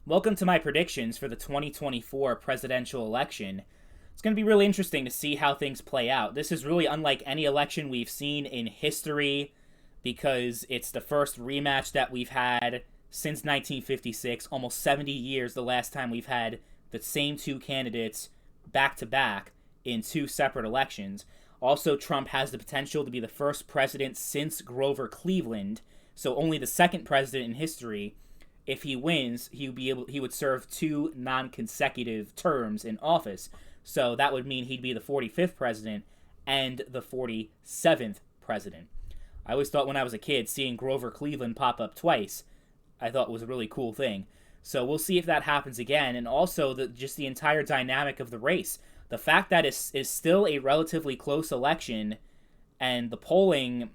Welcome to my predictions for the 2024 presidential election. It's going to be really interesting to see how things play out. This is really unlike any election we've seen in history because it's the first rematch that we've had since 1956, almost 70 years the last time we've had the same two candidates back to back in two separate elections. Also, Trump has the potential to be the first president since Grover Cleveland, so only the second president in history. If he wins, he would serve two non-consecutive terms in office. So that would mean he'd be the 45th president and the 47th president. I always thought when I was a kid, seeing Grover Cleveland pop up twice, I thought was a really cool thing. So we'll see if that happens again, and also just the entire dynamic of the race. The fact that it is still a relatively close election, and the polling,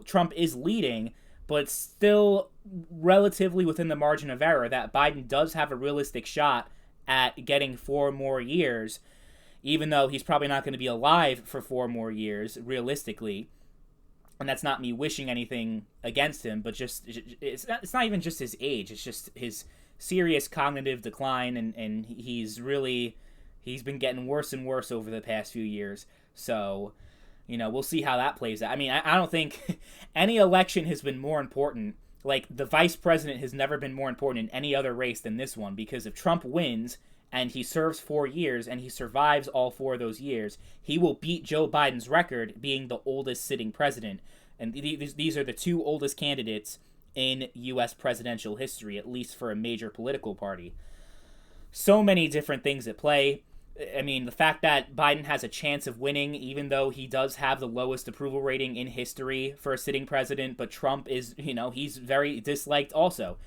Trump is leading, but it's still relatively within the margin of error that Biden does have a realistic shot at getting 4 more years, even though he's probably not going to be alive for 4 more years, realistically. And that's not me wishing anything against him, but just it's not even just his age, it's just his serious cognitive decline, and he's been getting worse and worse over the past few years. So we'll see how that plays out. I mean, I don't think any election has been more important. Like, the vice president has never been more important in any other race than this one, because if Trump wins and he serves 4 years and he survives all 4 of those years, he will beat Joe Biden's record being the oldest sitting president. And these are the two oldest candidates in U.S. presidential history, at least for a major political party. So many different things at play. I mean, the fact that Biden has a chance of winning, even though he does have the lowest approval rating in history for a sitting president, but Trump is, he's very disliked also.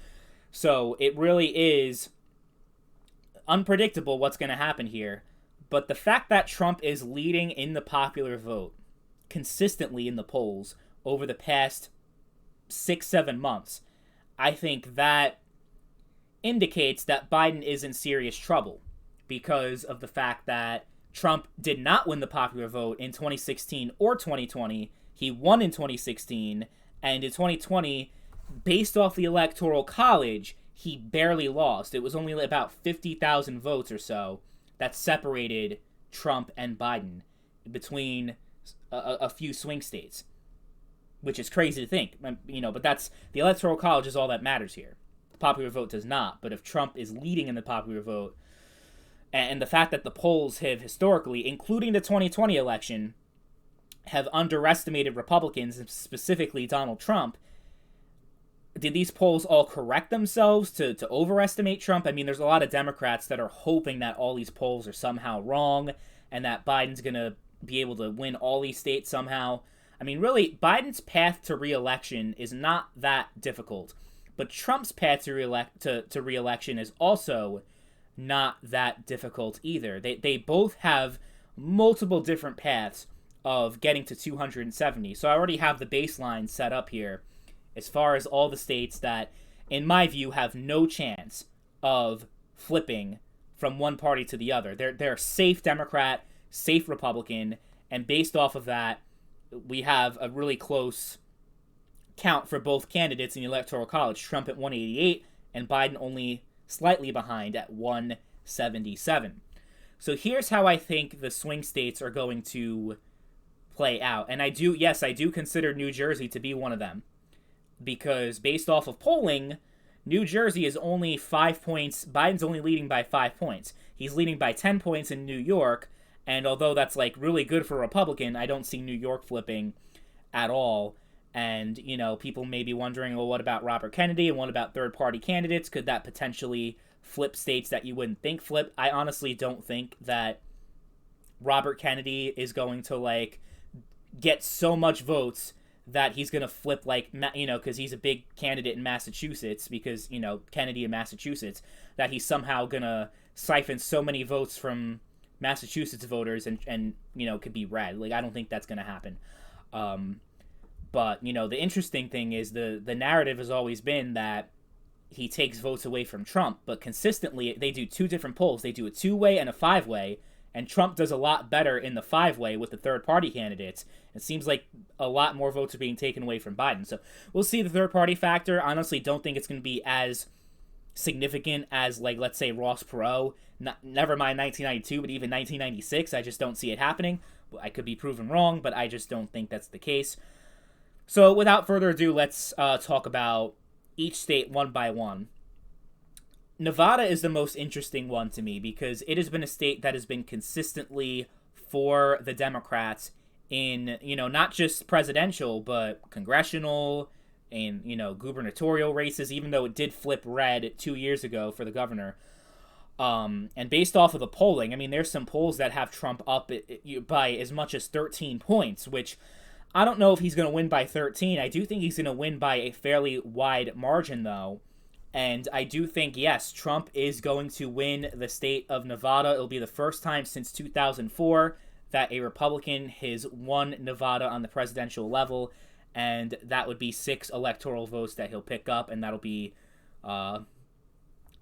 So it really is unpredictable what's going to happen here. But the fact that Trump is leading in the popular vote consistently in the polls over the past 6-7 months, I think that indicates that Biden is in serious trouble, because of the fact that Trump did not win the popular vote in 2016 or 2020. He won in 2016, and in 2020, based off the Electoral College, he barely lost. It was only about 50,000 votes or so that separated Trump and Biden between a few swing states, which is crazy to think, but that's the Electoral College is all that matters here. The popular vote does not, but if Trump is leading in the popular vote, and the fact that the polls have historically, including the 2020 election, have underestimated Republicans, specifically Donald Trump, did these polls all correct themselves to overestimate Trump? I mean, there's a lot of Democrats that are hoping that all these polls are somehow wrong and that Biden's going to be able to win all these states somehow. I mean, really, Biden's path to re-election is not that difficult, but Trump's path to re-election is also not that difficult either. They both have multiple different paths of getting to 270. So I already have the baseline set up here as far as all the states that, in my view, have no chance of flipping from one party to the other. They're safe Democrat, safe Republican, and based off of that, we have a really close count for both candidates in the Electoral College. Trump at 188 and Biden only slightly behind at 177. So here's how I think the swing states are going to play out. And I do consider New Jersey to be one of them, because based off of polling, New Jersey is only 5 points. Biden's only leading by 5 points. He's leading by 10 points in New York, and although that's really good for a Republican, I don't see New York flipping at all. And, people may be wondering, well, what about Robert Kennedy and what about third-party candidates? Could that potentially flip states that you wouldn't think flip? I honestly don't think that Robert Kennedy is going to, get so much votes that he's going to flip, because he's a big candidate in Massachusetts, because, Kennedy in Massachusetts, that he's somehow going to siphon so many votes from Massachusetts voters and could be red. I don't think that's going to happen. But, the interesting thing is the narrative has always been that he takes votes away from Trump, but consistently they do two different polls. They do a 2-way and a 5-way, and Trump does a lot better in the 5-way with the third-party candidates. It seems like a lot more votes are being taken away from Biden. So we'll see the third-party factor. Honestly, don't think it's going to be as significant as, like, let's say Ross Perot. Never mind 1992, but even 1996, I just don't see it happening. I could be proven wrong, but I just don't think that's the case. So without further ado, let's talk about each state one by one. Nevada is the most interesting one to me because it has been a state that has been consistently for the Democrats in, not just presidential, but congressional and, gubernatorial races, even though it did flip red 2 years ago for the governor. And based off of the polling, I mean, there's some polls that have Trump up by as much as 13 points, which I don't know if he's going to win by 13. I do think he's going to win by a fairly wide margin, though. And I do think, yes, Trump is going to win the state of Nevada. It'll be the first time since 2004 that a Republican has won Nevada on the presidential level. And that would be 6 electoral votes that he'll pick up. And that'll be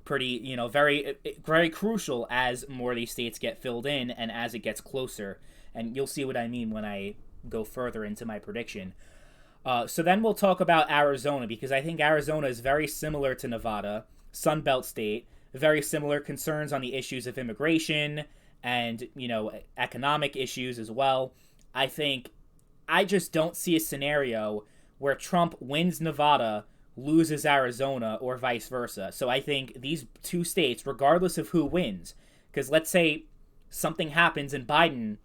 pretty, very, very crucial as more of these states get filled in and as it gets closer. And you'll see what I mean when I go further into my prediction. So then we'll talk about Arizona, because I think Arizona is very similar to Nevada, Sunbelt state, very similar concerns on the issues of immigration and, economic issues as well. I just don't see a scenario where Trump wins Nevada, loses Arizona, or vice versa. So I think these two states, regardless of who wins, because let's say something happens and Biden,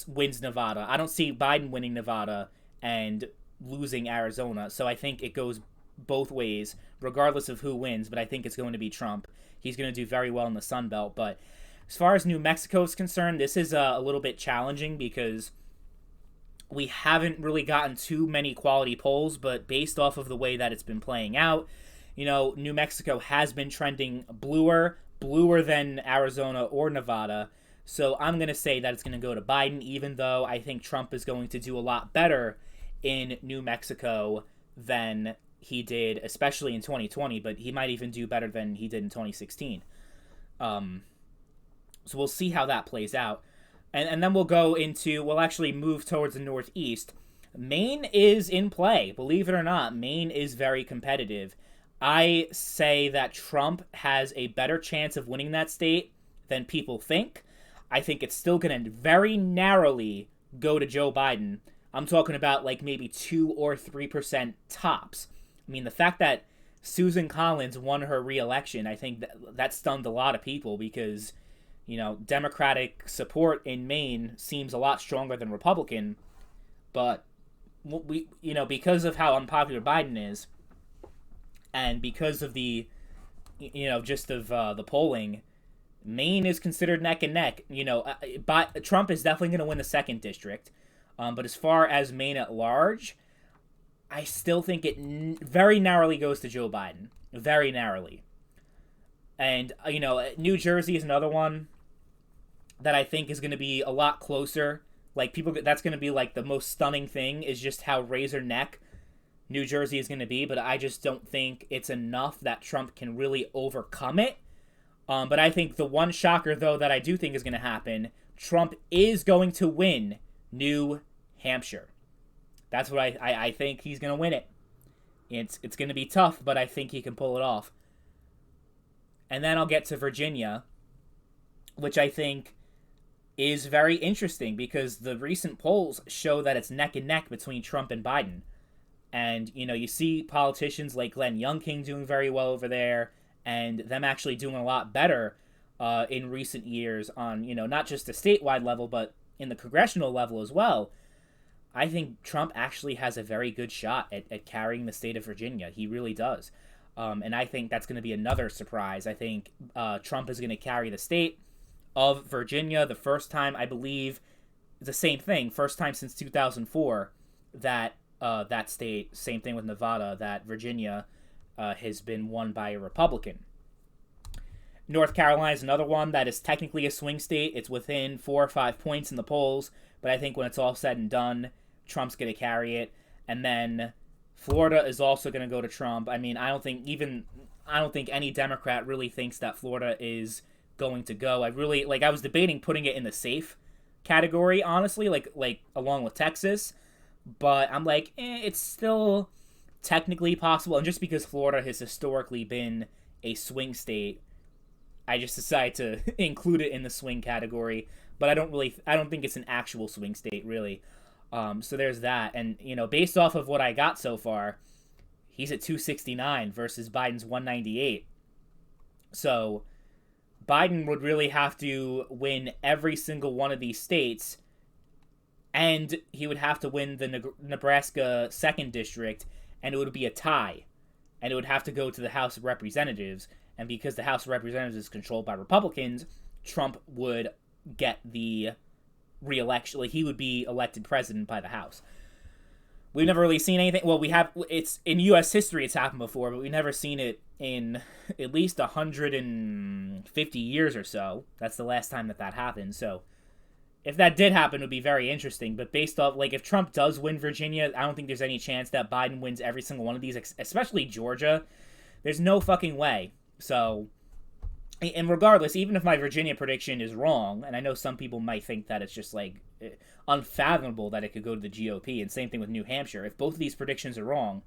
wins Nevada. I don't see Biden winning Nevada and losing Arizona. So I think it goes both ways, regardless of who wins, but I think it's going to be Trump. He's going to do very well in the Sun Belt. But as far as New Mexico is concerned, this is a little bit challenging because we haven't really gotten too many quality polls, but based off of the way that it's been playing out, New Mexico has been trending bluer than Arizona or Nevada. So I'm going to say that it's going to go to Biden, even though I think Trump is going to do a lot better in New Mexico than he did, especially in 2020, but he might even do better than he did in 2016. So we'll see how that plays out. And then we'll actually move towards the Northeast. Maine is in play. Believe it or not, Maine is very competitive. I say that Trump has a better chance of winning that state than people think. I think it's still going to very narrowly go to Joe Biden. I'm talking about like maybe 2 or 3% tops. I mean, the fact that Susan Collins won her re-election, I think that stunned a lot of people because, Democratic support in Maine seems a lot stronger than Republican. But, because of how unpopular Biden is, and because of the, the polling, Maine is considered neck and neck. But Trump is definitely going to win the 2nd district. But as far as Maine at large, I still think it very narrowly goes to Joe Biden. Very narrowly. And, New Jersey is another one that I think is going to be a lot closer. Like, that's going to be, like, the most stunning thing is just how razor neck New Jersey is going to be. But I just don't think it's enough that Trump can really overcome it. But I think the one shocker, though, that I do think is going to happen, Trump is going to win New Hampshire. That's what I think he's going to win it. It's going to be tough, but I think he can pull it off. And then I'll get to Virginia, which I think is very interesting because the recent polls show that it's neck and neck between Trump and Biden. And, you see politicians like Glenn Youngkin doing very well over there, and them actually doing a lot better in recent years on, not just the statewide level, but in the congressional level as well. I think Trump actually has a very good shot at carrying the state of Virginia. He really does. And I think that's going to be another surprise. I think Trump is going to carry the state of Virginia. The first time, I believe, the same thing, first time since 2004 that that state, same thing with Nevada, that Virginia has been won by a Republican. North Carolina is another one that is technically a swing state. It's within 4 or 5 points in the polls, but I think when it's all said and done, Trump's going to carry it. And then Florida is also going to go to Trump. I mean, I don't think any Democrat really thinks that Florida is going to go. I was debating putting it in the safe category, honestly, like along with Texas, but I'm like, it's still technically possible, and just because Florida has historically been a swing state, I just decided to include it in the swing category. But I don't think it's an actual swing state really. So there's that, and based off of what I got so far, he's at 269 versus Biden's 198. So Biden would really have to win every single one of these states, and he would have to win the Nebraska 2nd District, and it would be a tie. And it would have to go to the House of Representatives, and because the House of Representatives is controlled by Republicans, Trump would get the re-election. Like, he would be elected president by the House. We've never really seen anything. Well, we have. It's in U.S. history. It's happened before, but we've never seen it in at least 150 years or so. That's the last time that happened. So, if that did happen, it would be very interesting. But based off, like, if Trump does win Virginia, I don't think there's any chance that Biden wins every single one of these, especially Georgia. There's no fucking way. So, and regardless, even if my Virginia prediction is wrong, and I know some people might think that it's just, like, unfathomable that it could go to the GOP, and same thing with New Hampshire. If both of these predictions are wrong,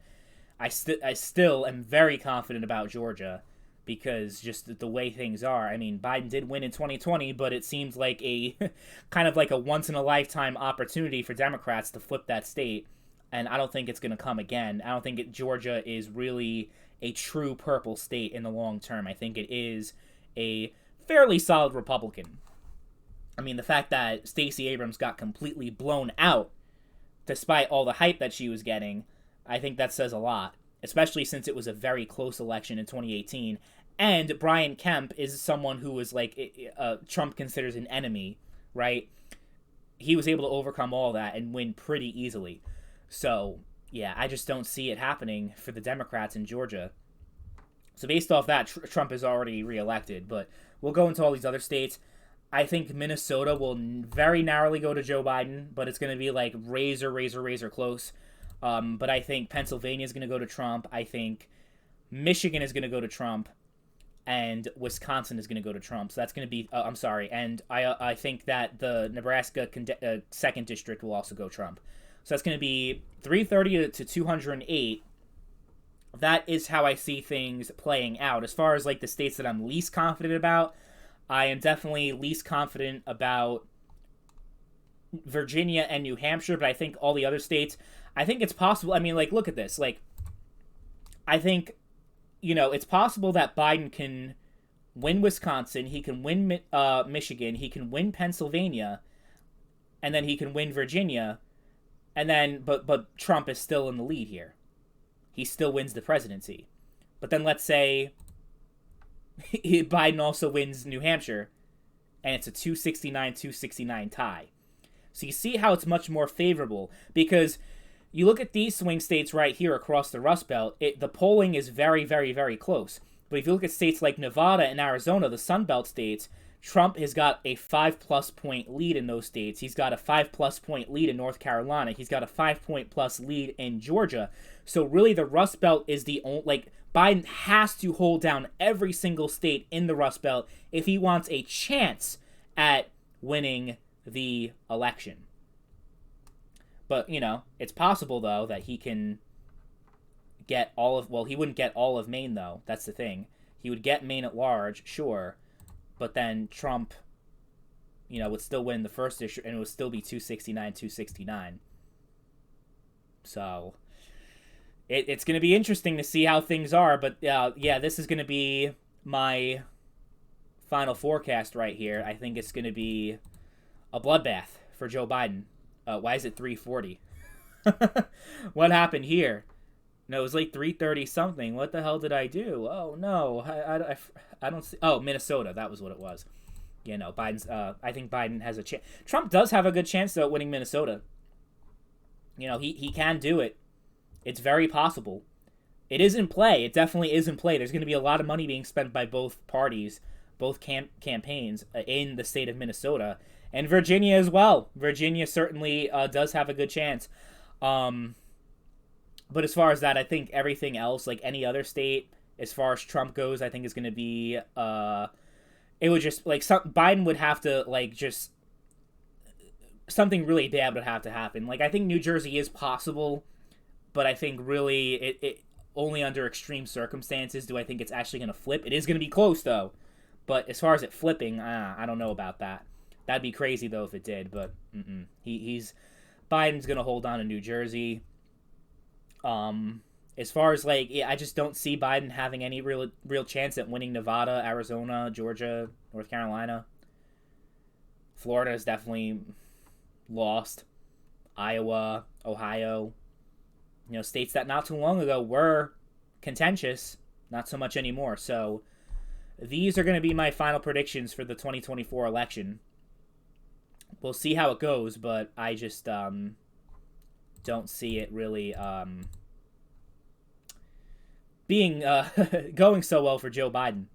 I still am very confident about Georgia, because just the way things are. I mean, Biden did win in 2020, but it seems like a kind of like a once-in-a-lifetime opportunity for Democrats to flip that state, and I don't think it's going to come again. I don't think Georgia is really a true purple state in the long term. I think it is a fairly solid Republican. I mean, the fact that Stacey Abrams got completely blown out, despite all the hype that she was getting, I think that says a lot, especially since it was a very close election in 2018. And Brian Kemp is someone who was like Trump considers an enemy, right? He was able to overcome all that and win pretty easily. So, yeah, I just don't see it happening for the Democrats in Georgia. So based off that, Trump is already reelected. But we'll go into all these other states. I think Minnesota will very narrowly go to Joe Biden, but it's going to be like razor close. But I think Pennsylvania is going to go to Trump. I think Michigan is going to go to Trump. And Wisconsin is going to go to Trump. So that's going to be... I'm sorry. And I think that the Nebraska 2nd District will also go Trump. So that's going to be 330 to 208. That is how I see things playing out. As far as like the states that I'm least confident about, I am definitely least confident about Virginia and New Hampshire, but I think all the other states, I think it's possible. I mean, like, look at this. Like, I think, it's possible that Biden can win Wisconsin, he can win Michigan, he can win Pennsylvania, and then he can win Virginia, and then, but Trump is still in the lead here. He still wins the presidency. But then let's say Biden also wins New Hampshire, and it's a 269-269 tie. So you see how it's much more favorable, because you look at these swing states right here across the Rust Belt, the polling is very, very, very close. But if you look at states like Nevada and Arizona, the Sun Belt states, Trump has got a 5+ point lead in those states. He's got a 5+ point lead in North Carolina. He's got a 5+ point lead in Georgia. So really the Rust Belt is the only, like, Biden has to hold down every single state in the Rust Belt if he wants a chance at winning the election. But, it's possible, though, that he can get all of... Well, he wouldn't get all of Maine, though. That's the thing. He would get Maine at large, sure. But then Trump, would still win the first district, and it would still be 269-269. So, it's going to be interesting to see how things are. But, yeah, this is going to be my final forecast right here. I think it's going to be a bloodbath for Joe Biden. Why is it 340? What happened here? No, it was like 330 something. What the hell did I do? Oh, no. I don't see. Oh, Minnesota. That was what it was. Biden's. I think Biden has a chance. Trump does have a good chance, though, at winning Minnesota. He can do it. It's very possible. It is in play. It definitely is in play. There's going to be a lot of money being spent by both parties, both campaigns in the state of Minnesota. And Virginia as well. Virginia certainly does have a good chance. But as far as that, I think everything else, like any other state, as far as Trump goes, I think is going to be... it would just... Biden would have to, just... Something really bad would have to happen. I think New Jersey is possible, but I think really it only under extreme circumstances do I think it's actually going to flip. It is going to be close though, but as far as it flipping, I don't know about that. That'd be crazy though if it did, but he's Biden's going to hold on to New Jersey. As far as like, I just don't see Biden having any real chance at winning Nevada, Arizona, Georgia, North Carolina. Florida is definitely lost. Iowa, Ohio, states that not too long ago were contentious, not so much anymore. So these are going to be my final predictions for the 2024 election. We'll see how it goes, but I just don't see it really being going so well for Joe Biden.